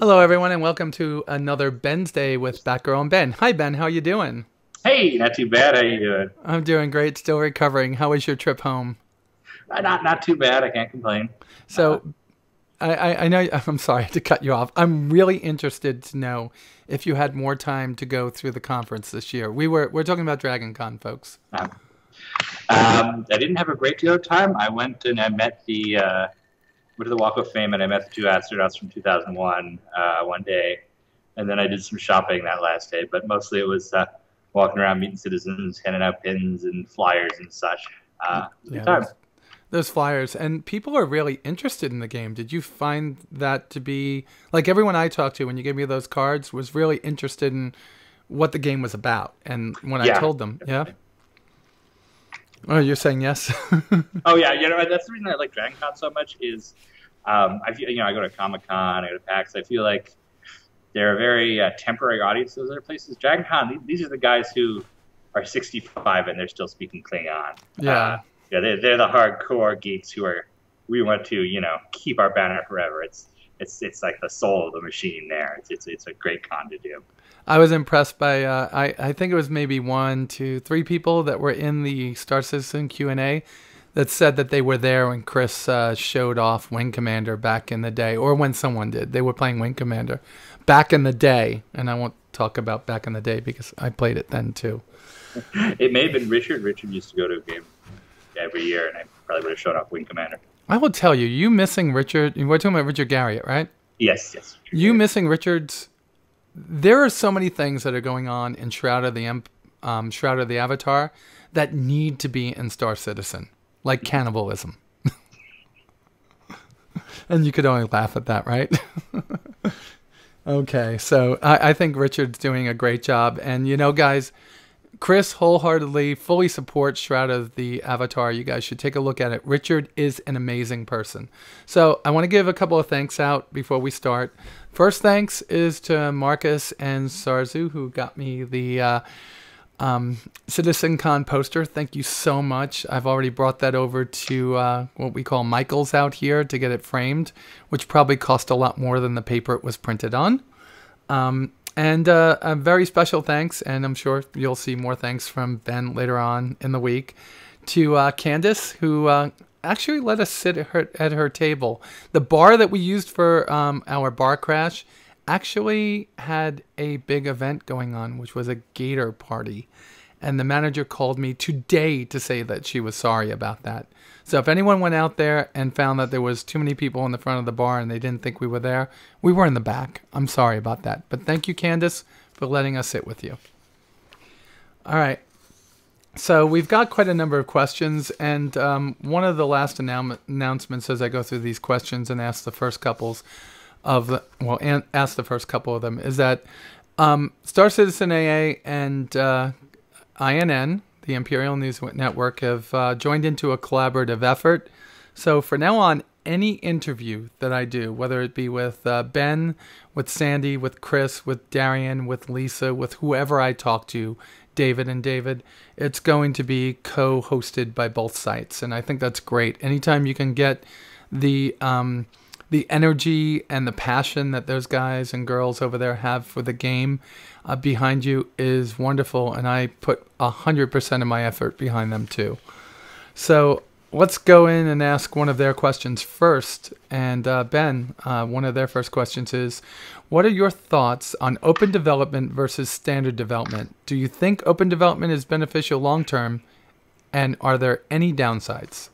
Hello, everyone, and welcome to another Bensday with Batgirl Ben. Hi, Ben. How you doing? Hey, not too bad. How you doing? I'm doing great. Still recovering. How was your trip home? Not too bad. I can't complain. Uh, So, I know. I'm sorry to cut you off. I'm really interested to know if you had more time to go through the conference this year. We're talking about Dragon Con, folks. I didn't have a great deal of time. I went and I met went to the Walk of Fame, and I met the two astronauts from 2001 one day, and then I did some shopping that last day. But mostly it was walking around, meeting citizens, handing out pins and flyers and such. It was a good Yeah, time. those flyers, and people are really interested in the game. Did you find that to be like everyone I talked to when you gave me those cards was really interested in what the game was about? And when I Yeah. told them, yeah. Oh, you're saying yes? Oh yeah, that's the reason I like Dragon Con so much is I go to Comic Con, I go to PAX. I feel like they're a very temporary audience. Those other places, Dragon Con, these are the guys who are 65 and they're still speaking Klingon. Yeah. Yeah, they're the hardcore geeks we want to keep our banner forever. It's like the soul of the machine there. It's a great con to do. I was impressed by I think it was maybe one, two, three people that were in the Star Citizen Q&A that said that they were there when Chris showed off Wing Commander back in the day, or when someone did. They were playing Wing Commander back in the day, and I won't talk about back in the day because I played it then too. It may have been Richard. Richard used to go to a game every year, and I probably would have shown off Wing Commander. I will tell you, you missing Richard. We're talking about Richard Garriott, right? Yes, yes. You missing Richard's. There are so many things that are going on in Shroud of the Avatar that need to be in Star Citizen, like cannibalism. And you could only laugh at that, right? Okay, so I think Richard's doing a great job. And, guys, Chris wholeheartedly, fully supports Shroud of the Avatar. You guys should take a look at it. Richard is an amazing person. So I want to give a couple of thanks out before we start. First thanks is to Marcus and Sarzu, who got me the CitizenCon poster. Thank you so much. I've already brought that over to what we call Michael's out here to get it framed, which probably cost a lot more than the paper it was printed on. And a very special thanks, and I'm sure you'll see more thanks from Ben later on in the week, to Candace, who actually let us sit at her table. The bar that we used for our bar crash actually had a big event going on, which was a gator party. And the manager called me today to say that she was sorry about that. So if anyone went out there and found that there was too many people in the front of the bar and they didn't think we were there, we were in the back. I'm sorry about that. But thank you, Candace, for letting us sit with you. All right. So we've got quite a number of questions, and one of the last announcements as I go through these questions and ask the first couples ask the first couple of them is that starcitizenaa and INN, the Imperial News Network, have joined into a collaborative effort. So for now on, any interview that I do, whether it be with Ben, with Sandy, with Chris, with Darian, with Lisa, with whoever I talk to, David, it's going to be co-hosted by both sites. And I think that's great. Anytime you can get the energy and the passion that those guys and girls over there have for the game behind you is wonderful, and I put 100% of my effort behind them too. So let's go in and ask one of their questions first. And Ben, one of their first questions is, what are your thoughts on open development versus standard development? Do you think open development is beneficial long term, and are there any downsides?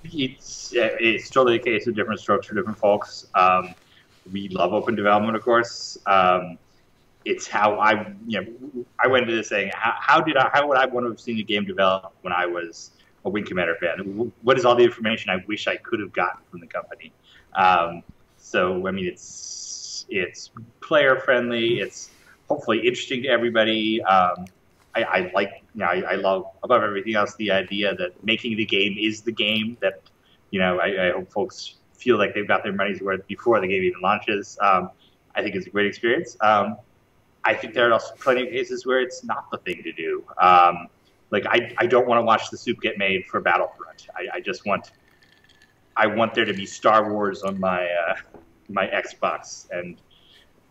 It's totally the case of different strokes for different folks. We love open development, of course. It's how I went into this saying, how would I want to have seen the game develop when I was a Wing Commander fan? What is all the information I wish I could have gotten from the company? So I mean, it's player friendly. It's hopefully interesting to everybody. I like, I love above everything else the idea that making the game is the game. That I hope folks feel like they've got their money's worth before the game even launches. I think it's a great experience. I think there are also plenty of cases where it's not the thing to do. Like I don't want to watch the soup get made for Battlefront. I want there to be Star Wars on my my Xbox, and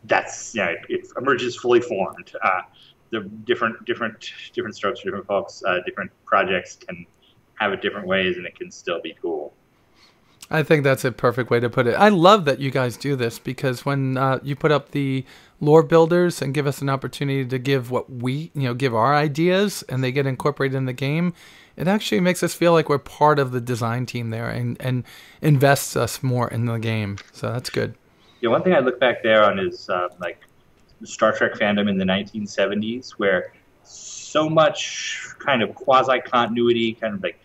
that's it emerges fully formed. The different strokes, different folks, different projects can have it different ways, and it can still be cool. I think that's a perfect way to put it. I love that you guys do this, because when you put up the lore builders and give us an opportunity to give what we, give our ideas, and they get incorporated in the game, it actually makes us feel like we're part of the design team there, and invests us more in the game. So that's good. Yeah, one thing I look back there on is like the Star Trek fandom in the 1970s, where so much kind of quasi-continuity kind of like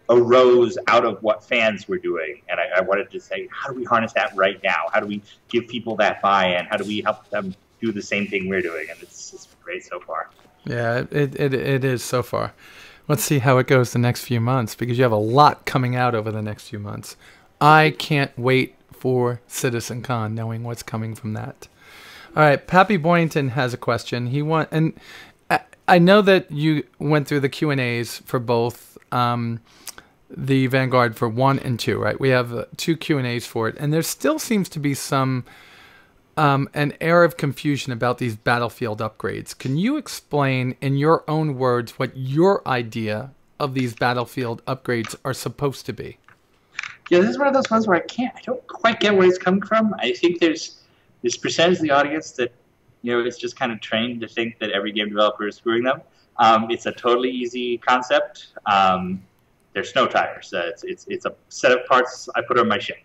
arose out of what fans were doing. And I wanted to say, how do we harness that right now? How do we give people that buy-in? How do we help them do the same thing we're doing? And it's great so far. Yeah, it is so far. Let's see how it goes the next few months, because you have a lot coming out over the next few months. I can't wait for CitizenCon, knowing what's coming from that. All right, Pappy Boynton has a question. And I know that you went through the Q&As for both the Vanguard for 1 and 2, right? We have 2 Q&As for it, and there still seems to be some an air of confusion about these battlefield upgrades. Can you explain in your own words what your idea of these battlefield upgrades are supposed to be? Yeah, this is one of those ones where I don't quite get where it's coming from. I think there's this percentage of the audience that it's just kind of trained to think that every game developer is screwing them. It's a totally easy concept. They're snow tires. It's a set of parts I put on my ship.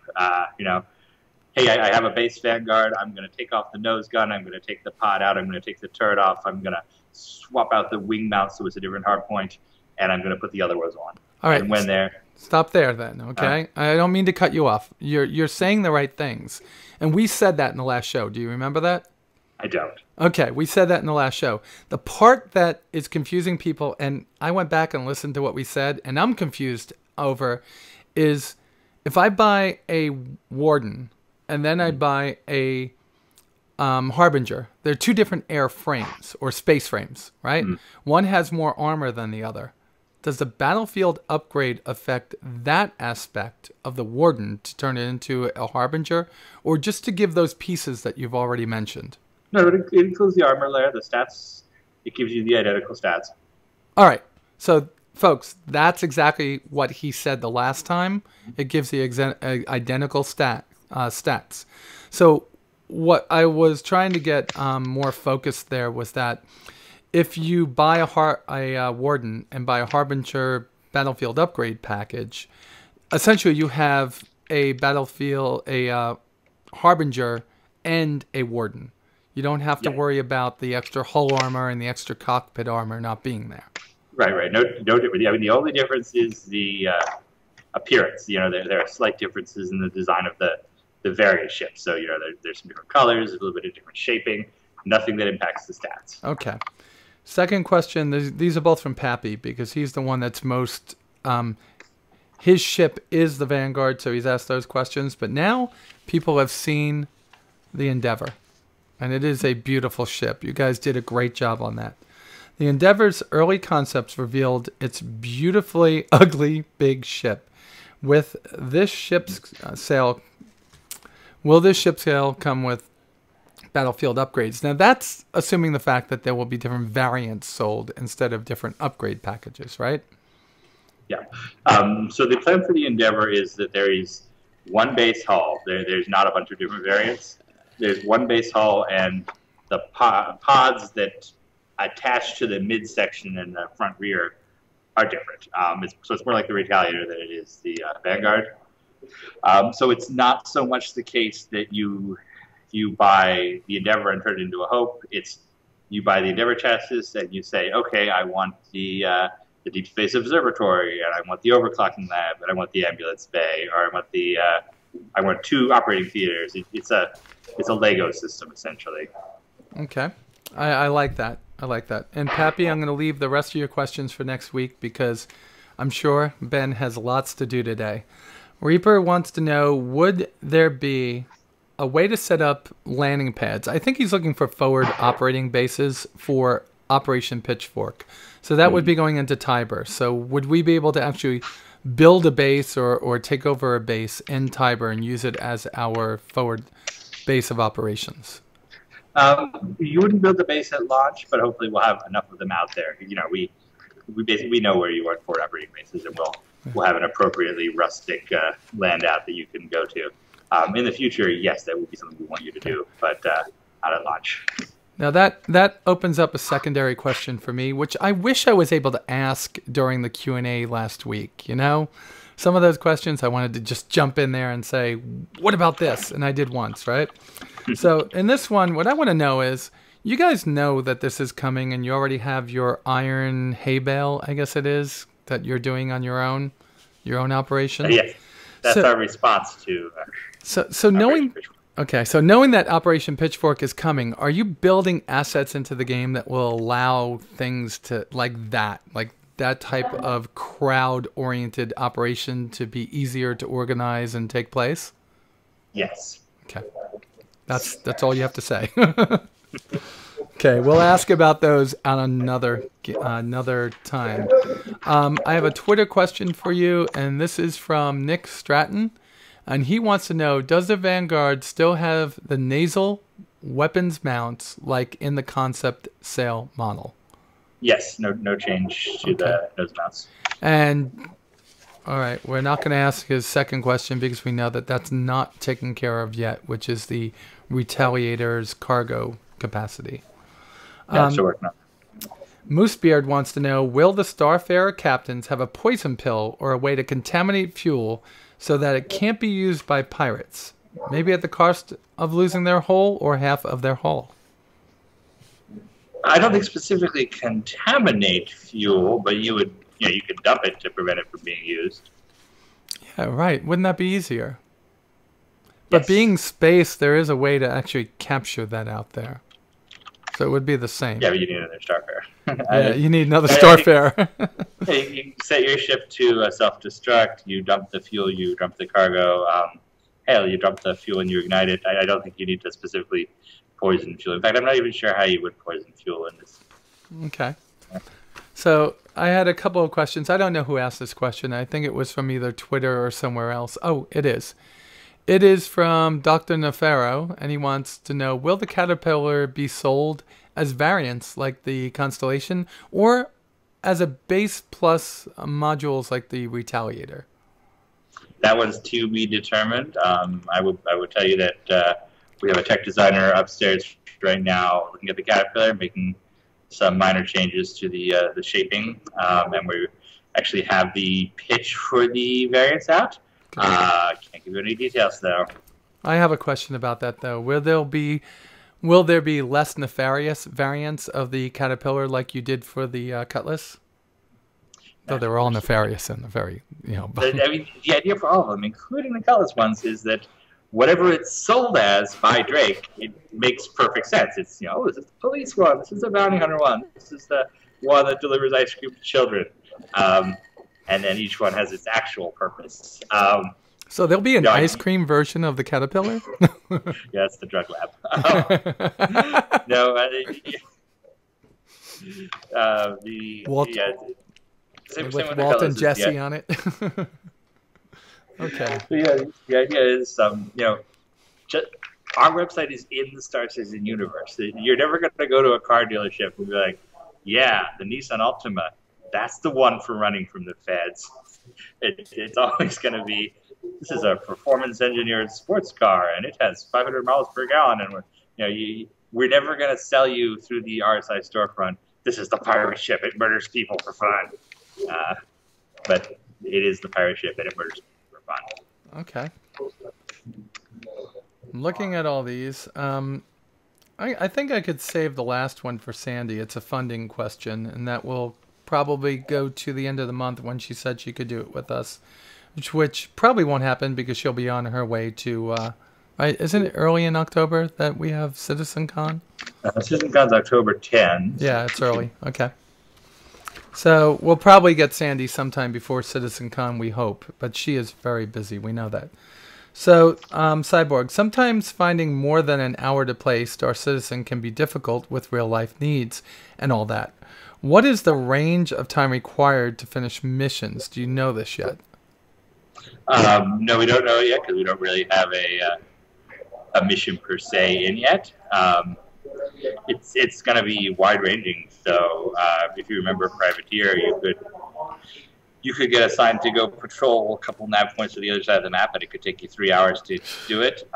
Hey, I have a base Vanguard. I'm going to take off the nose gun. I'm going to take the pod out. I'm going to take the turret off. I'm going to swap out the wing mount so it's a different hard point, and I'm going to put the other ones on. All right. And when they're stop there, then. Okay. I don't mean to cut you off. You're saying the right things, and we said that in the last show. Do you remember that? I don't. Okay, we said that in the last show. The part that is confusing people, and I went back and listened to what we said, and I'm confused over, is if I buy a Warden and then I buy a Harbinger, they're 2 different air frames or space frames, right? One has more armor than the other. Does the battlefield upgrade affect that aspect of the Warden to turn it into a Harbinger, or just to give those pieces that you've already mentioned? No, it includes the armor layer, the stats. It gives you the identical stats. All right. So, folks, that's exactly what he said the last time. It gives the identical stats. So what I was trying to get more focused there was that if you buy a Warden and buy a Harbinger battlefield upgrade package, essentially you have a Harbinger and a Warden. You don't have to worry about the extra hull armor and the extra cockpit armor not being there. Right. No difference. I mean, the only difference is the appearance. There are slight differences in the design of the various ships. So, there's some different colors, a little bit of different shaping. Nothing that impacts the stats. Okay. Second question. These are both from Pappy, because he's the one that's most... his ship is the Vanguard, so he's asked those questions. But now people have seen the Endeavor. And it is a beautiful ship. You guys did a great job on that. The Endeavor's early concepts revealed its beautifully ugly big ship. With this ship's sail, will this ship's sail come with battlefield upgrades? Now that's assuming the fact that there will be different variants sold instead of different upgrade packages, right? Yeah. So the plan for the Endeavor is that there is one base hull. There's not a bunch of different variants. There's one base hull, and the pods that attach to the midsection and the front rear are different. So it's more like the Retaliator than it is the Vanguard. So it's not so much the case that you buy the Endeavor and turn it into a Hope. It's you buy the Endeavor chassis and you say, okay, I want the Deep Space Observatory, and I want the overclocking lab, and I want the ambulance bay, or I want 2 operating theaters. It's a Lego system, essentially. Okay. I like that. I like that. And Pappy, I'm going to leave the rest of your questions for next week, because I'm sure Ben has lots to do today. Reaper wants to know, would there be a way to set up landing pads? I think he's looking for forward operating bases for Operation Pitchfork. So that would be going into Tiber. So would we be able to actually build a base or take over a base in Tiber and use it as our forward base of operations? You wouldn't build the base at launch, but hopefully we'll have enough of them out there. We basically know where you want forward operating bases, and we'll have an appropriately rustic land out that you can go to. In the future, yes, that would be something we want you to do, but not at launch. Now that opens up a secondary question for me, which I wish I was able to ask during the Q&A last week. Some of those questions I wanted to just jump in there and say, what about this? And I did once, right? So in this one, what I want to know is, you guys know that this is coming and you already have your iron hay bale, I guess it is, that you're doing on your own operation? Yes, that's our response to So knowing... Okay, so knowing that Operation Pitchfork is coming, are you building assets into the game that will allow things to like that type of crowd-oriented operation to be easier to organize and take place? Yes. Okay, that's all you have to say. Okay, we'll ask about those on another time. I have a Twitter question for you, and this is from Nick Stratton. And he wants to know, does the Vanguard still have the nasal weapons mounts like in the concept sail model? Yes, no change to those mounts. And, all right, we're not going to ask his second question because we know that that's not taken care of yet, which is the Retaliator's cargo capacity. Yeah, still working on it. Moosebeard wants to know, will the Starfarer captains have a poison pill or a way to contaminate fuel so that it can't be used by pirates, maybe at the cost of losing their hull or half of their hull? I don't think specifically contaminate fuel, but you could dump it to prevent it from being used. Yeah, right. Wouldn't that be easier? But Yes. Being space, there is a way to actually capture that out there. So it would be the same. Yeah, but you need another Starfarer. Yeah, you need another Starfarer. You set your ship to self-destruct, you dump the fuel, you dump the cargo. Hell, you dump the fuel and you ignite it. I don't think you need to specifically poison fuel. In fact, I'm not even sure how you would poison fuel in this. Okay. So I had a couple of questions. I don't know who asked this question. I think it was from either Twitter or somewhere else. Oh, it is. It is from Dr. Nefaro, and he wants to know, will the Caterpillar be sold as variants like the Constellation or as a base plus modules like the Retaliator? That one's to be determined. I would tell you that we have a tech designer upstairs right now looking at the Caterpillar, making some minor changes to the shaping, and we actually have the pitch for the variants out. Can't give you any details though. I have a question about that though. Will there be less nefarious variants of the Caterpillar like you did for the Cutlass? Though they were all nefarious and very, the idea for all of them, including the Cutlass ones, is that whatever it's sold as by Drake, it makes perfect sense. It's, this is the police one, this is the bounty hunter one, this is the one that delivers ice cream to children. And then each one has its actual purpose. So there'll be an ice cream version of the Caterpillar? Yeah, it's the drug lab. No, with Walt and Jesse on it. Okay. The idea is, our website is in the Star Citizen universe. You're never going to go to a car dealership and be like, yeah, the Nissan Altima, that's the one for running from the feds. It's always going to be, this is a performance-engineered sports car, and it has 500 miles per gallon. And we're never going to sell you through the RSI storefront, this is the pirate ship, it murders people for fun. But it is the pirate ship, and it murders people for fun. Okay. I'm looking at all these. I think I could save the last one for Sandy. It's a funding question, and that will probably go to the end of the month when she said she could do it with us, which probably won't happen because she'll be on her way to, right? Isn't it early in October that we have CitizenCon? CitizenCon's October 10. Yeah, it's early. Okay. So we'll probably get Sandy sometime before CitizenCon, we hope, but she is very busy. We know that. So, Cyborg, sometimes finding more than an hour to play Star Citizen can be difficult with real-life needs and all that. What is the range of time required to finish missions? Do you know this yet? No, we don't know yet because we don't really have a mission per se in yet. It's going to be wide ranging. So if you remember Privateer, you could get assigned to go patrol a couple nav points to the other side of the map, and it could take you 3 hours to do it.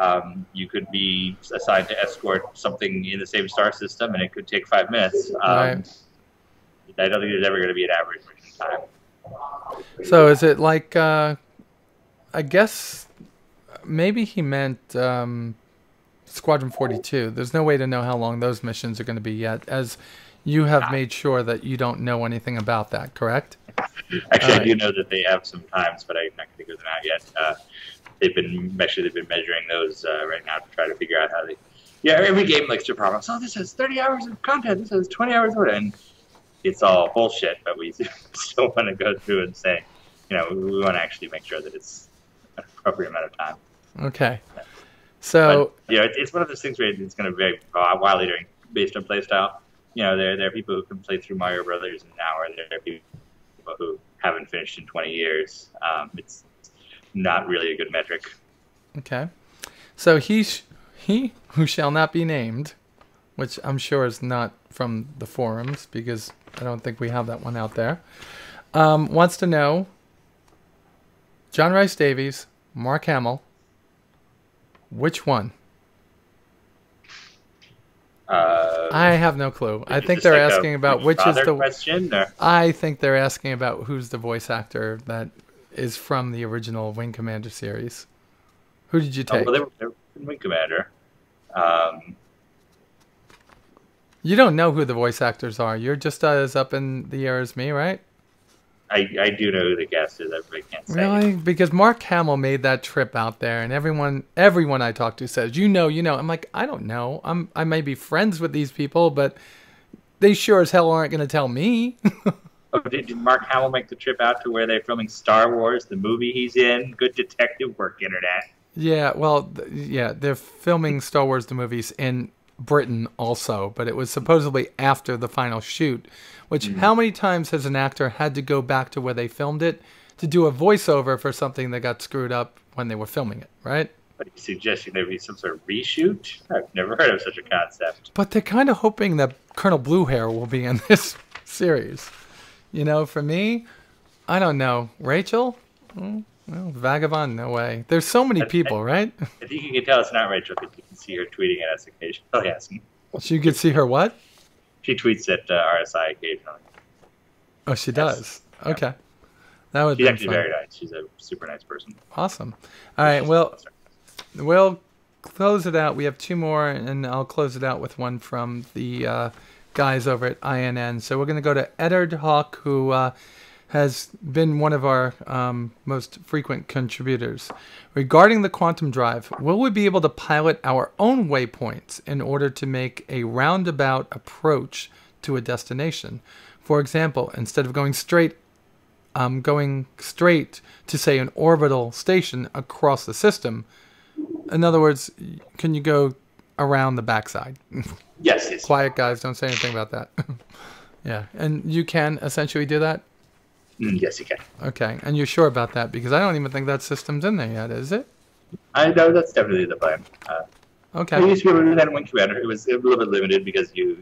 You could be assigned to escort something in the same star system, and it could take 5 minutes. Right. I don't think there's ever going to be an average mission time. So is it like, I guess maybe he meant Squadron 42. There's no way to know how long those missions are going to be yet, as you have made sure that you don't know anything about that, correct? Actually, I do know that they have some times, but I'm not going to give them out yet. They've been measuring those right now to try to figure out how they. Yeah, every game likes to promise, oh, this has 30 hours of content, this has 20 hours of it, and it's all bullshit. But we still want to go through and say, we want to actually make sure that it's an appropriate amount of time. Okay. So it's one of those things where it's going to be wildly based on playstyle. There are people who can play through Mario Brothers in an hour. There are people who haven't finished in 20 years. It's not really a good metric. Okay. So he who shall not be named, which I'm sure is not from the forums because I don't think we have that one out there, wants to know, John Rice Davies, Mark Hamill, which one? I have no clue. I think they're asking about which is the question. Or? I think they're asking about who's the voice actor that is from the original Wing Commander series. Who did you take? Well, they were Wing Commander. You don't know who the voice actors are. You're just as up in the air as me, right? I do know who the cast is. I can't say. Really? Because Mark Hamill made that trip out there, and everyone I talk to says, you know. I'm like, I don't know. I may be friends with these people, but they sure as hell aren't going to tell me. Did Mark Hamill make the trip out to where they're filming Star Wars, the movie he's in? Good detective work, Internet. Yeah, well, they're filming Star Wars, the movies, in Britain also, but it was supposedly after the final shoot. Which, how many times has an actor had to go back to where they filmed it to do a voiceover for something that got screwed up when they were filming it, right? But he's suggesting there be some sort of reshoot? I've never heard of such a concept. But they're kind of hoping that Colonel Bluehair will be in this series. For me, I don't know. Rachel? Well, Vagabond, no way. There's so many people, right? I think you can tell it's not Rachel because you can see her tweeting at us occasionally. Yes. You could see her what? She tweets at RSI occasionally. Oh, she does? Yeah. Okay. That would be fun. She's actually very nice. She's a super nice person. Awesome. All right, well, we'll close it out. We have 2 more, and I'll close it out with one from the guys over at INN. So we're going to go to Eddard Hawk, who has been one of our most frequent contributors. Regarding the quantum drive, will we be able to pilot our own waypoints in order to make a roundabout approach to a destination? For example, instead of going straight to, say, an orbital station across the system, in other words, can you go around the backside? Yes. Quiet, guys. Don't say anything about that. Yeah. And you can essentially do that? Yes, you can. Okay, and you're sure about that? Because I don't even think that system's in there yet, is it? I know that's definitely the plan. Okay. We used to be able to do that in Wing Commander. It was a little bit limited because you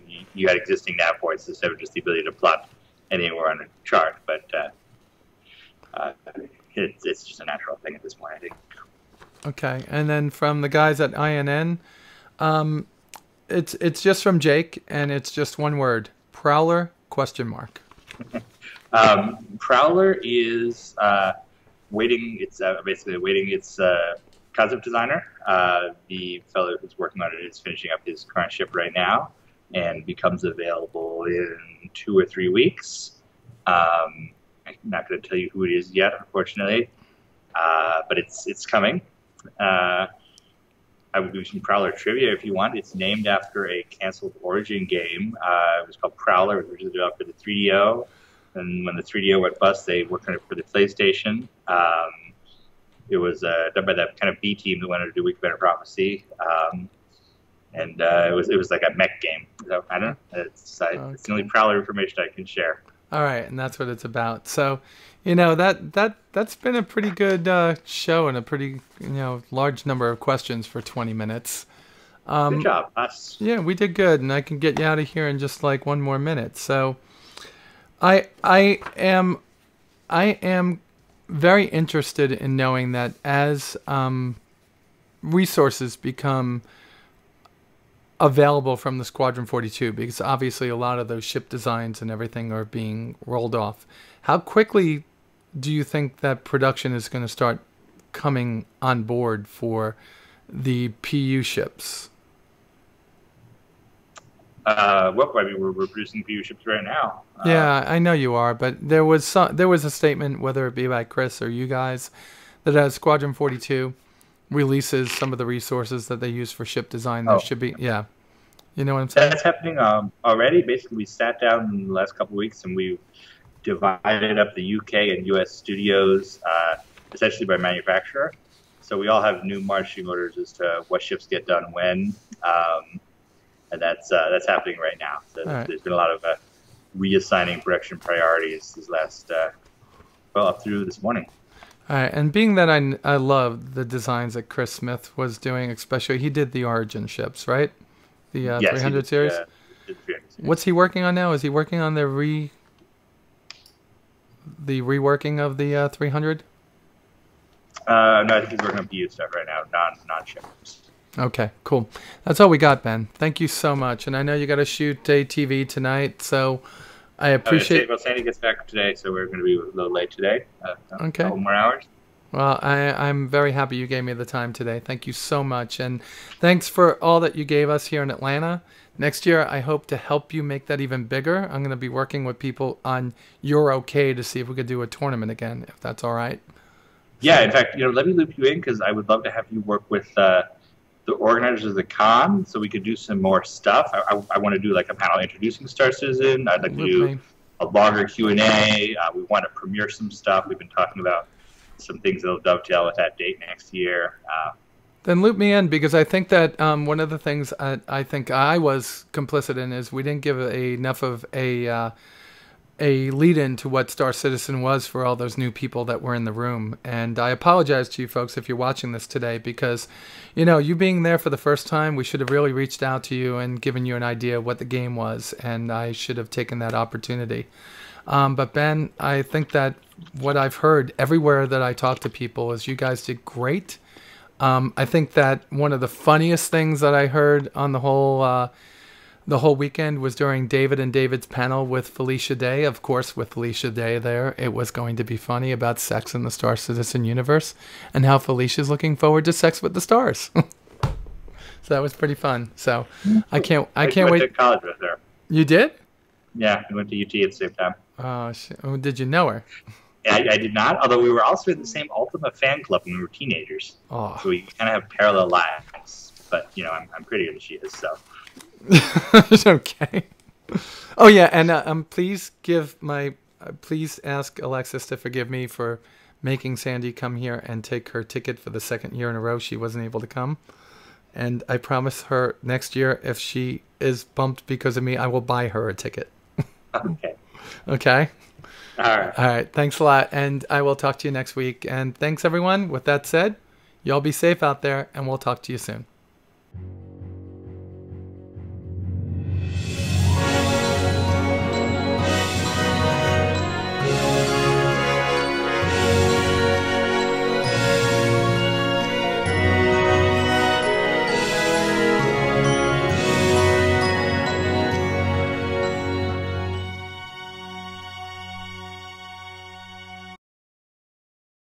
had existing nav points instead of just the ability to plot anywhere on a chart. But it's just a natural thing at this point, I think. Okay, and then from the guys at INN, it's just from Jake, and it's just one word: Prowler ? Prowler is waiting. It's basically waiting its concept designer. The fellow who's working on it is finishing up his current ship right now, and becomes available in 2 or 3 weeks. I'm not going to tell you who it is yet, unfortunately, but it's coming. I would do some Prowler trivia if you want. It's named after a canceled Origin game. It was called Prowler. It was originally developed for the 3DO. And when the 3DO went bust, they worked on it for the PlayStation. It was done by that kind of B team that wanted to do Week of Better Prophecy. And it was like a mech game. So, I don't know. It's the only Prowler information I can share. All right, and that's what it's about. So That's been a pretty good show and a pretty large number of questions for 20 minutes. Good job, us. Yeah, we did good, and I can get you out of here in just like one more minute. So, I am very interested in knowing that as resources become available from the Squadron 42, because obviously a lot of those ship designs and everything are being rolled off. How quickly do you think that production is going to start coming on board for the PU ships? Well, I mean, we're producing PU ships right now. Yeah, I know you are, but there was a statement, whether it be by Chris or you guys, that as Squadron 42 releases some of the resources that they use for ship design, there should be, yeah. You know what I'm saying? That's happening already. Basically, we sat down in the last couple of weeks and we divided up the UK and US studios essentially by manufacturer. So we all have new marching orders as to what ships get done when, and that's happening right now. So there's been a lot of reassigning production priorities this last up through this morning. All right, and being that I love the designs that Chris Smith was doing, especially he did the Origin ships, right? The Yes, 300 series. The 300 series. What's he working on now? Is he working on the reworking of the 300? No, I think he's working on PU stuff right now, non-ships. Okay, cool. That's all we got, Ben. Thank you so much. And I know you got to shoot a TV tonight, so I appreciate. Well, Sandy gets back today, so we're going to be a little late today. Okay. A couple more hours. Well, I'm very happy you gave me the time today. Thank you so much. And thanks for all that you gave us here in Atlanta. Next year, I hope to help you make that even bigger. I'm going to be working with people on You're Okay to see if we could do a tournament again, if that's all right. Yeah, in fact, let me loop you in because I would love to have you work with the organizers of the con so we could do some more stuff. I want to do like a panel introducing Star Citizen. I'd like to do a longer Q&A. We want to premiere some stuff. We've been talking about some things that will dovetail with that date next year. Then loop me in, because I think that one of the things I think I was complicit in is we didn't give enough of a lead-in to what Star Citizen was for all those new people that were in the room. And I apologize to you folks if you're watching this today, because, you being there for the first time, we should have really reached out to you and given you an idea of what the game was, and I should have taken that opportunity. But Ben, I think that what I've heard everywhere that I talk to people is you guys did great. I think that one of the funniest things that I heard on the whole weekend was during David and David's panel with Felicia Day. Of course, with Felicia Day there, it was going to be funny about sex in the Star Citizen universe and how Felicia's looking forward to sex with the stars. So that was pretty fun. So I can't wait. I went to college with her. You did? Yeah, we went to UT at the same time. Oh, shit. Did you know her? I did not, although we were also in the same Ultima fan club when we were teenagers. Oh. So we kind of have parallel lives. But, I'm prettier than she is, so. Okay. Oh yeah, and please ask Alexis to forgive me for making Sandy come here and take her ticket for the second year in a row she wasn't able to come. And I promise her next year, if she is bumped because of me, I will buy her a ticket. Okay. Okay. All right. All right. Thanks a lot, and I will talk to you next week. And thanks everyone. With that said, y'all be safe out there, and we'll talk to you soon.